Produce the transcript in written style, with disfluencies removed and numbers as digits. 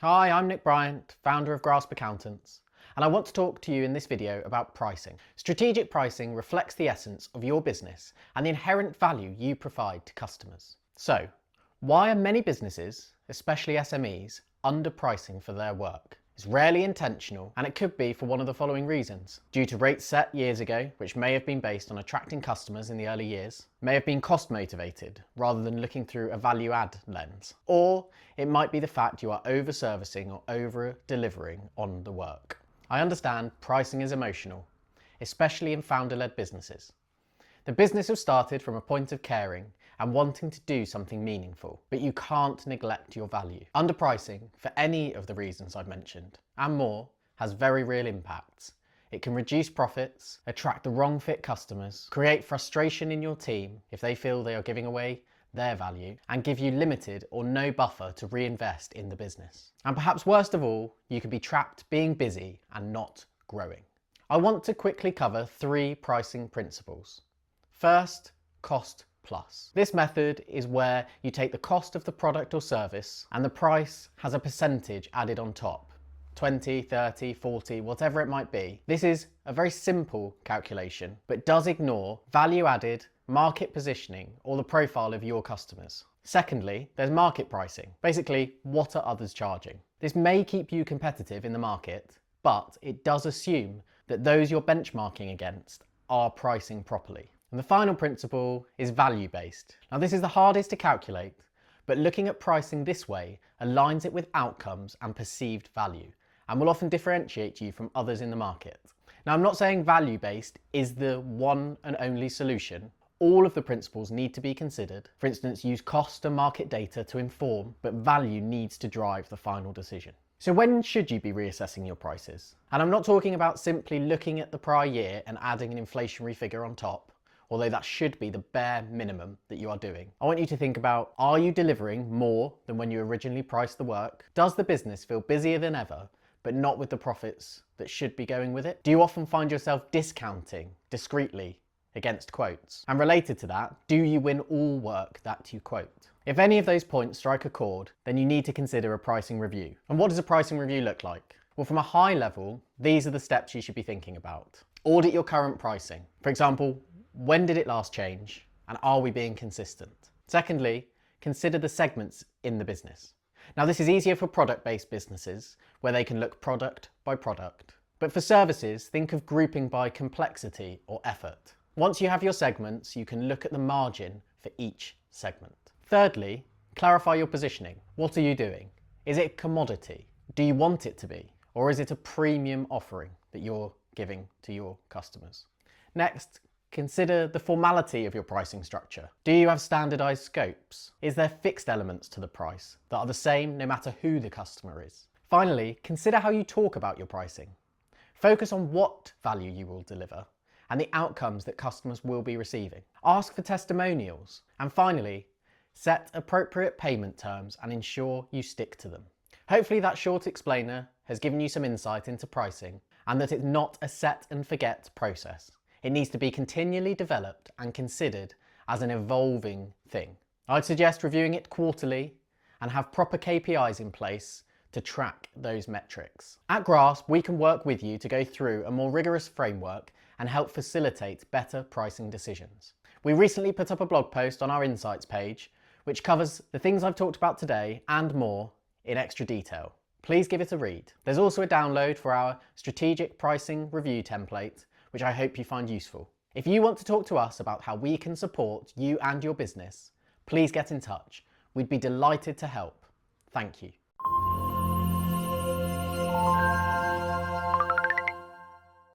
Hi, I'm Nick Bryant, founder of Grasp Accountants, and I want to talk to you in this video about pricing. Strategic pricing reflects the essence of your business and the inherent value you provide to customers. So, why are many businesses, especially SMEs, underpricing for their work? It's rarely intentional, and it could be for one of the following reasons. Due to rates set years ago, which may have been based on attracting customers in the early years, may have been cost motivated rather than looking through a value add lens. Or it might be the fact you are over servicing or over delivering on the work. I understand pricing is emotional, especially in founder-led businesses. The business has started from a point of caring and wanting to do something meaningful, but you can't neglect your value. Underpricing, for any of the reasons I've mentioned, and more, has very real impacts. It can reduce profits, attract the wrong fit customers, create frustration in your team if they feel they are giving away their value, and give you limited or no buffer to reinvest in the business. And perhaps worst of all, you can be trapped being busy and not growing. I want to quickly cover 3 pricing principles. First, cost plus. This method is where you take the cost of the product or service and the price has a percentage added on top. 20, 30, 40, whatever it might be. This is a very simple calculation, but does ignore value added, market positioning, or the profile of your customers. Secondly, there's market pricing. Basically, what are others charging? This may keep you competitive in the market, but it does assume that those you're benchmarking against are pricing properly. And the final principle is value-based. Now this is the hardest to calculate, but looking at pricing this way aligns it with outcomes and perceived value, and will often differentiate you from others in the market. Now I'm not saying value-based is the one and only solution. All of the principles need to be considered. For instance, use cost and market data to inform, but value needs to drive the final decision. So when should you be reassessing your prices? And I'm not talking about simply looking at the prior year and adding an inflationary figure on top, although that should be the bare minimum that you are doing. I want you to think about, are you delivering more than when you originally priced the work? Does the business feel busier than ever, but not with the profits that should be going with it? Do you often find yourself discounting discreetly against quotes? And related to that, do you win all work that you quote? If any of those points strike a chord, then you need to consider a pricing review. And what does a pricing review look like? Well, from a high level, these are the steps you should be thinking about. Audit your current pricing. For example, when did it last change? And are we being consistent? Secondly, consider the segments in the business. Now this is easier for product-based businesses where they can look product by product. But for services, think of grouping by complexity or effort. Once you have your segments, you can look at the margin for each segment. Thirdly, clarify your positioning. What are you doing? Is it a commodity? Do you want it to be? Or is it a premium offering that you're giving to your customers? Next, consider the formality of your pricing structure. Do you have standardized scopes? Is there fixed elements to the price that are the same no matter who the customer is? Finally, consider how you talk about your pricing. Focus on what value you will deliver and the outcomes that customers will be receiving. Ask for testimonials. And finally, set appropriate payment terms and ensure you stick to them. Hopefully that short explainer has given you some insight into pricing and that it's not a set and forget process. It needs to be continually developed and considered as an evolving thing. I'd suggest reviewing it quarterly and have proper KPIs in place to track those metrics. At Grasp, we can work with you to go through a more rigorous framework and help facilitate better pricing decisions. We recently put up a blog post on our Insights page, which covers the things I've talked about today and more in extra detail. Please give it a read. There's also a download for our strategic pricing review template, which I hope you find useful. If you want to talk to us about how we can support you and your business, please get in touch. We'd be delighted to help. Thank you.